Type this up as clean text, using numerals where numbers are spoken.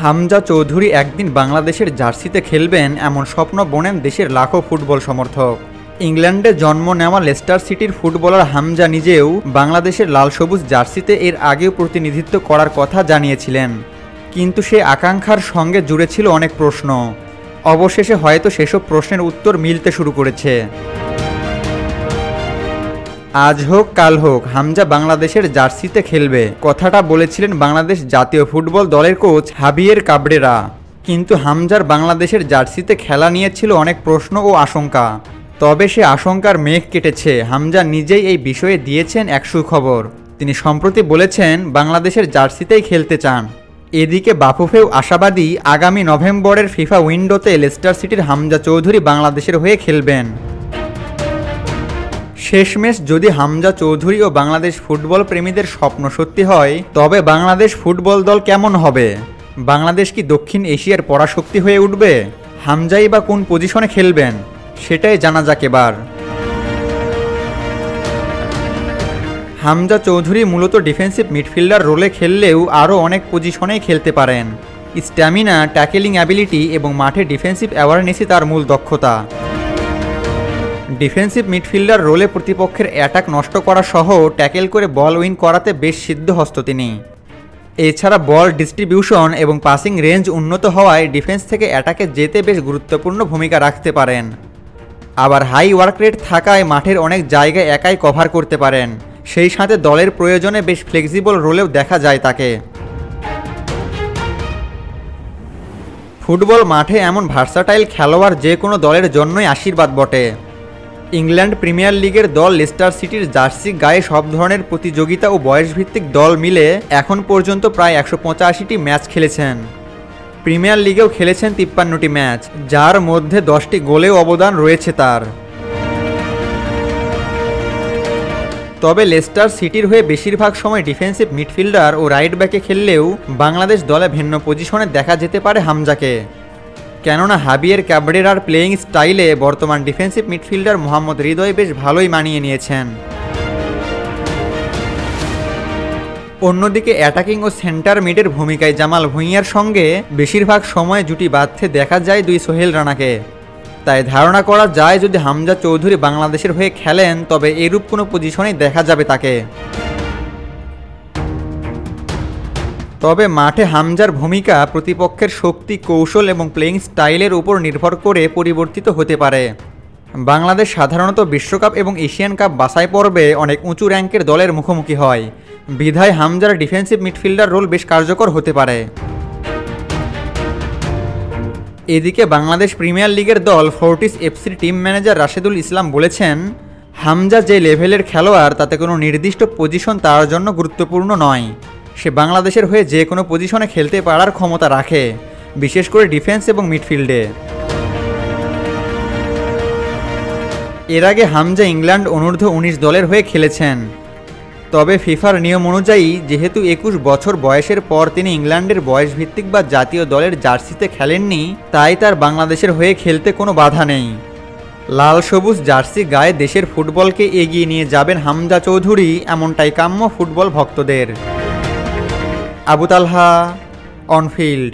হামজা চৌধুরী একদিন বাংলাদেশের জার্সিতে খেলবেন এমন স্বপ্ন বোনেন দেশের লাখো ফুটবল সমর্থক। ইংল্যান্ডে জন্ম নেওয়া লেস্টার সিটির ফুটবলার হামজা নিজেও বাংলাদেশের লাল সবুজ জার্সিতে এর আগেও প্রতিনিধিত্ব করার কথা জানিয়েছিলেন, কিন্তু সে আকাঙ্ক্ষার সঙ্গে জুড়ে ছিল অনেক প্রশ্ন। অবশেষে হয়তো সেসব প্রশ্নের উত্তর মিলতে শুরু করেছে। আজ হোক কাল হোক হামজা বাংলাদেশের জার্সিতে খেলবে, কথাটা বলেছিলেন বাংলাদেশ জাতীয় ফুটবল দলের কোচ হাবিয়ের কাবরেরা। কিন্তু হামজার বাংলাদেশের জার্সিতে খেলা নিয়ে ছিল অনেক প্রশ্ন ও আশঙ্কা। তবে সে আশঙ্কার মেঘ কেটেছে। হামজা নিজেই এই বিষয়ে দিয়েছেন এক সুখবর। তিনি সম্প্রতি বলেছেন বাংলাদেশের জার্সিতেই খেলতে চান। এদিকে বাফুফেও আশাবাদী আগামী নভেম্বরের ফিফা উইন্ডোতে লেস্টার সিটির হামজা চৌধুরী বাংলাদেশের হয়ে খেলবেন। শেষমেশ যদি হামজা চৌধুরী ও বাংলাদেশ ফুটবল প্রেমীদের স্বপ্ন সত্যি হয়, তবে বাংলাদেশ ফুটবল দল কেমন হবে? বাংলাদেশ কি দক্ষিণ এশিয়ার পরাশক্তি হয়ে উঠবে? হামজাই বা কোন পজিশনে খেলবেন সেটাই জানা যাক এবার। হামজা চৌধুরী মূলত ডিফেন্সিভ মিডফিল্ডার রোলে খেললেও আরও অনেক পজিশনেই খেলতে পারেন। স্ট্যামিনা, ট্যাকেলিং অ্যাবিলিটি এবং মাঠে ডিফেন্সিভ অ্যাওয়ারনেসই তার মূল দক্ষতা। ডিফেন্সিভ মিডফিল্ডার রোলে প্রতিপক্ষের অ্যাটাক নষ্ট করা সহ ট্যাকেল করে বল উইন করাতে বেশ সিদ্ধহস্ত তিনি। এছাড়া বল ডিস্ট্রিবিউশন এবং পাসিং রেঞ্জ উন্নত হওয়ায় ডিফেন্স থেকে অ্যাটাকে যেতে বেশ গুরুত্বপূর্ণ ভূমিকা রাখতে পারেন। আবার হাই ওয়ার্ক রেট থাকায় মাঠের অনেক জায়গায় একাই কভার করতে পারেন। সেই সাথে দলের প্রয়োজনে বেশ ফ্লেক্সিবল রোলেও দেখা যায় তাকে। ফুটবল মাঠে এমন ভার্সাটাইল খেলোয়াড় যে কোনো দলের জন্যই আশীর্বাদ বটে। ইংল্যান্ড প্রিমিয়ার লিগের দল লেস্টার সিটির জার্সি গায়ে সব ধরনের প্রতিযোগিতা ও বয়সভিত্তিক দল মিলে এখন পর্যন্ত প্রায় 185টি ম্যাচ খেলেছেন। প্রিমিয়ার লিগেও খেলেছেন 53টি ম্যাচ, যার মধ্যে 10টি গোলেও অবদান রয়েছে তার। তবে লেস্টার সিটির হয়ে বেশিরভাগ সময় ডিফেন্সিভ মিডফিল্ডার ও রাইট ব্যাকে খেললেও বাংলাদেশ দলে ভিন্ন পজিশনে দেখা যেতে পারে হামজাকে। কেননা হাবিয়ের ক্যাবরেরার প্লেয়িং স্টাইলে বর্তমান ডিফেন্সিভ মিডফিল্ডার মোহাম্মদ হৃদয় বেশ ভালোই মানিয়ে নিয়েছেন। অন্যদিকে অ্যাটাকিং ও সেন্টার মিডের ভূমিকায় জামাল ভুঁইয়ার সঙ্গে বেশিরভাগ সময় জুটি বাঁধতে দেখা যায় দুই সোহেল রানাকে। তাই ধারণা করা যায় যদি হামজা চৌধুরী বাংলাদেশের হয়ে খেলেন তবে এরূপ কোনো পজিশনেই দেখা যাবে তাকে। তবে মাঠে হামজার ভূমিকা প্রতিপক্ষের শক্তি, কৌশল এবং প্লেয়িং স্টাইলের উপর নির্ভর করে পরিবর্তিত হতে পারে। বাংলাদেশ সাধারণত বিশ্বকাপ এবং এশিয়ান কাপ বাছাই পর্বে অনেক উঁচু র্যাঙ্কের দলের মুখোমুখি হয়, বিধায় হামজার ডিফেন্সিভ মিডফিল্ডার রোল বেশ কার্যকর হতে পারে। এদিকে বাংলাদেশ প্রিমিয়ার লিগের দল ফোর্টিস এফসির টিম ম্যানেজার রাশেদুল ইসলাম বলেছেন, হামজা যে লেভেলের খেলোয়াড় তাতে কোনো নির্দিষ্ট পজিশন তার জন্য গুরুত্বপূর্ণ নয়। সে বাংলাদেশের হয়ে যে কোনো পজিশনে খেলতে পারার ক্ষমতা রাখে, বিশেষ করে ডিফেন্স এবং মিডফিল্ডে। এর আগে হামজা ইংল্যান্ড অনূর্ধ্ব 19 দলের হয়ে খেলেছেন। তবে ফিফার নিয়ম অনুযায়ী যেহেতু 21 বছর বয়সের পর তিনি ইংল্যান্ডের বয়সভিত্তিক বা জাতীয় দলের জার্সিতে খেলেননি, তাই তার বাংলাদেশের হয়ে খেলতে কোনো বাধা নেই। লাল সবুজ জার্সি গায়ে দেশের ফুটবলকে এগিয়ে নিয়ে যাবেন হামজা চৌধুরী, এমনটাই কাম্য ফুটবল ভক্তদের। আবু তালহা, অনফিল্ড।